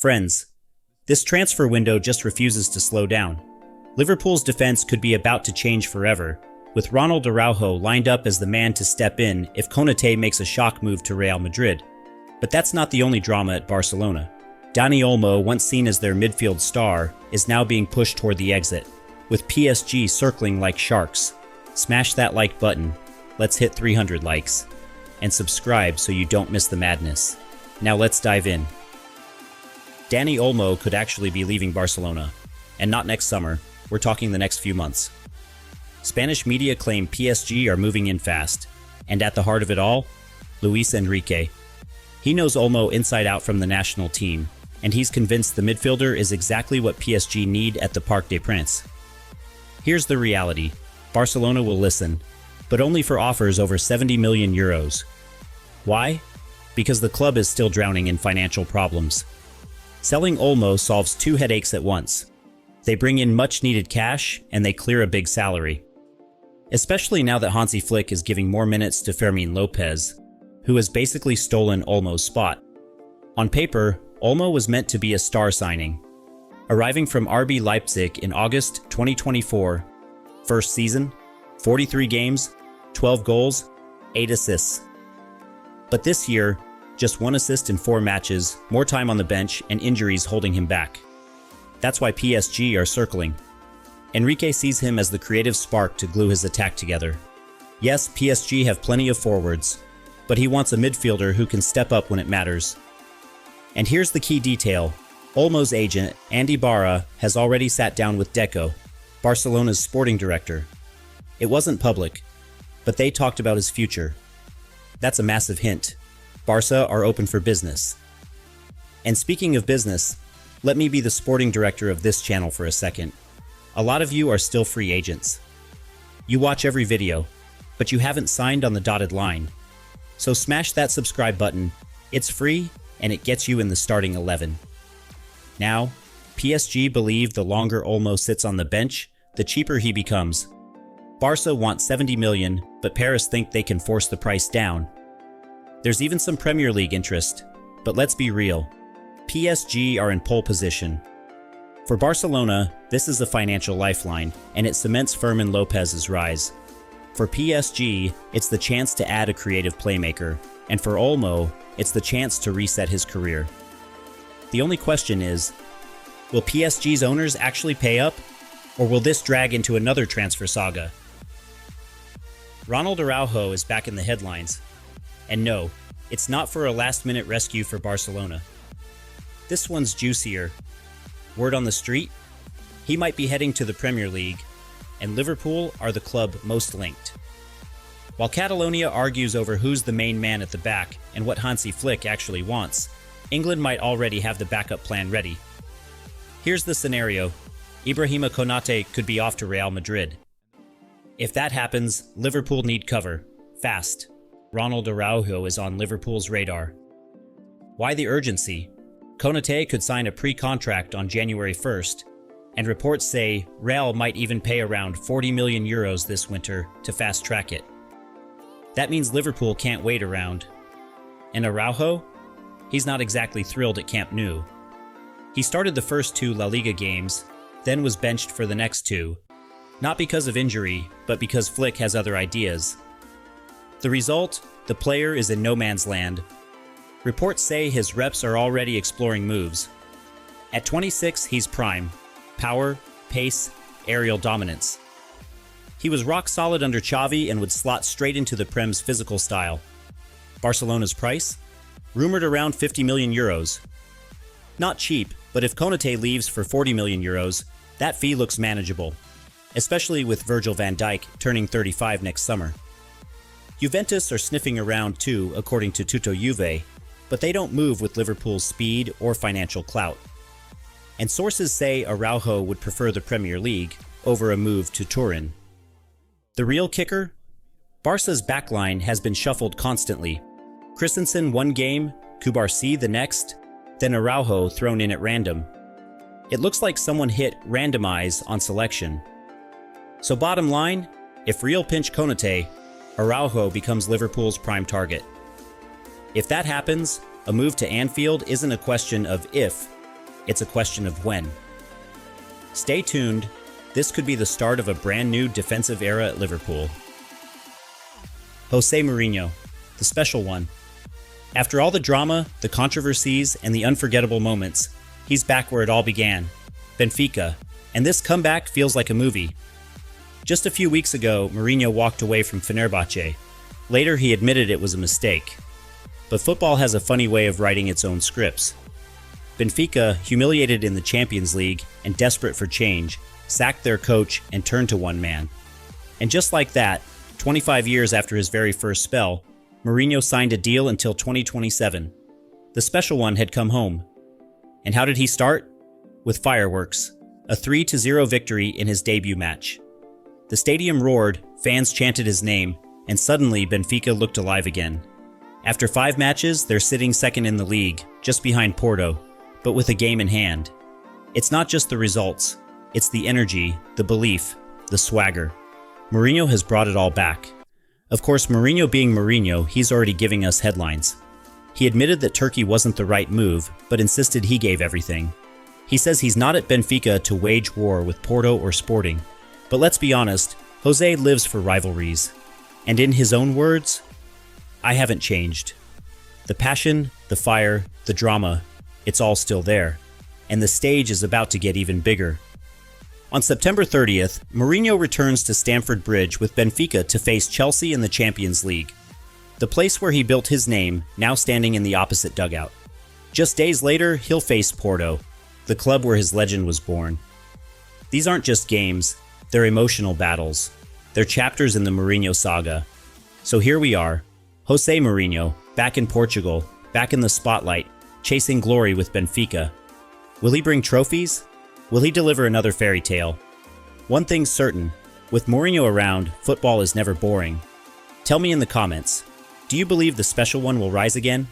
Friends, this transfer window just refuses to slow down. Liverpool's defense could be about to change forever, with Ronald Araujo lined up as the man to step in if Konaté makes a shock move to Real Madrid. But that's not the only drama at Barcelona. Dani Olmo, once seen as their midfield star, is now being pushed toward the exit, with PSG circling like sharks. Smash that like button, let's hit 300 likes, and subscribe so you don't miss the madness. Now let's dive in. Dani Olmo could actually be leaving Barcelona, and not next summer, we're talking the next few months. Spanish media claim PSG are moving in fast, and at the heart of it all, Luis Enrique. He knows Olmo inside out from the national team, and he's convinced the midfielder is exactly what PSG need at the Parc des Princes. Here's the reality. Barcelona will listen, but only for offers over 70 million euros. Why? Because the club is still drowning in financial problems. Selling Olmo solves two headaches at once. They bring in much-needed cash, and they clear a big salary. Especially now that Hansi Flick is giving more minutes to Fermin Lopez, who has basically stolen Olmo's spot. On paper, Olmo was meant to be a star signing. Arriving from RB Leipzig in August 2024, first season, 43 games, 12 goals, 8 assists. But this year, just 1 assist in 4 matches, more time on the bench, and injuries holding him back. That's why PSG are circling. Enrique sees him as the creative spark to glue his attack together. Yes, PSG have plenty of forwards, but he wants a midfielder who can step up when it matters. And here's the key detail. Olmo's agent, Andy Barra, has already sat down with Deco, Barcelona's sporting director. It wasn't public, but they talked about his future. That's a massive hint. Barça are open for business. And speaking of business, let me be the sporting director of this channel for a second. A lot of you are still free agents. You watch every video, but you haven't signed on the dotted line. So smash that subscribe button. It's free, and it gets you in the starting 11. Now, PSG believe the longer Olmo sits on the bench, the cheaper he becomes. Barça want 70 million, but Paris think they can force the price down. There's even some Premier League interest, but let's be real. PSG are in pole position. For Barcelona, this is a financial lifeline, and it cements Fermin Lopez's rise. For PSG, it's the chance to add a creative playmaker, and for Olmo, it's the chance to reset his career. The only question is, will PSG's owners actually pay up, or will this drag into another transfer saga? Ronald Araujo is back in the headlines. And no, it's not for a last-minute rescue for Barcelona. This one's juicier. Word on the street? He might be heading to the Premier League, and Liverpool are the club most linked. While Catalonia argues over who's the main man at the back and what Hansi Flick actually wants, England might already have the backup plan ready. Here's the scenario. Ibrahima Konaté could be off to Real Madrid. If that happens, Liverpool need cover. Fast. Ronald Araujo is on Liverpool's radar. Why the urgency? Konaté could sign a pre-contract on January 1st, and reports say Real might even pay around 40 million euros this winter to fast-track it. That means Liverpool can't wait around. And Araujo? He's not exactly thrilled at Camp Nou. He started the first 2 La Liga games, then was benched for the next 2, not because of injury, but because Flick has other ideas. The result? The player is in no man's land. Reports say his reps are already exploring moves. At 26, he's prime. Power, pace, aerial dominance. He was rock solid under Xavi and would slot straight into the Prem's physical style. Barcelona's price? Rumored around 50 million euros. Not cheap, but if Konaté leaves for 40 million euros, that fee looks manageable, especially with Virgil van Dijk turning 35 next summer. Juventus are sniffing around too, according to Tutto Juve, but they don't move with Liverpool's speed or financial clout. And sources say Araujo would prefer the Premier League over a move to Turin. The real kicker? Barca's backline has been shuffled constantly. Christensen one game, Kubarsi the next, then Araujo thrown in at random. It looks like someone hit randomize on selection. So bottom line, if Real pinch Konaté, Araujo becomes Liverpool's prime target. If that happens, a move to Anfield isn't a question of if, it's a question of when. Stay tuned. This could be the start of a brand new defensive era at Liverpool. Jose Mourinho, the special one. After all the drama, the controversies, and the unforgettable moments, he's back where it all began, Benfica, and this comeback feels like a movie. Just a few weeks ago, Mourinho walked away from Fenerbahce. Later, he admitted it was a mistake. But football has a funny way of writing its own scripts. Benfica, humiliated in the Champions League and desperate for change, sacked their coach and turned to one man. And just like that, 25 years after his very first spell, Mourinho signed a deal until 2027. The special one had come home. And how did he start? With fireworks, a 3-0 victory in his debut match. The stadium roared, fans chanted his name, and suddenly Benfica looked alive again. After 5 matches, they're sitting second in the league, just behind Porto, but with a game in hand. It's not just the results, it's the energy, the belief, the swagger. Mourinho has brought it all back. Of course, Mourinho being Mourinho, he's already giving us headlines. He admitted that Turkey wasn't the right move, but insisted he gave everything. He says he's not at Benfica to wage war with Porto or Sporting. But let's be honest, Jose lives for rivalries. And in his own words, I haven't changed. The passion, the fire, the drama, it's all still there. And the stage is about to get even bigger. On September 30th, Mourinho returns to Stamford Bridge with Benfica to face Chelsea in the Champions League. The place where he built his name, now standing in the opposite dugout. Just days later, he'll face Porto, the club where his legend was born. These aren't just games, they're emotional battles. They're chapters in the Mourinho saga. So here we are, Jose Mourinho, back in Portugal, back in the spotlight, chasing glory with Benfica. Will he bring trophies? Will he deliver another fairy tale? One thing's certain, with Mourinho around, football is never boring. Tell me in the comments, do you believe the special one will rise again?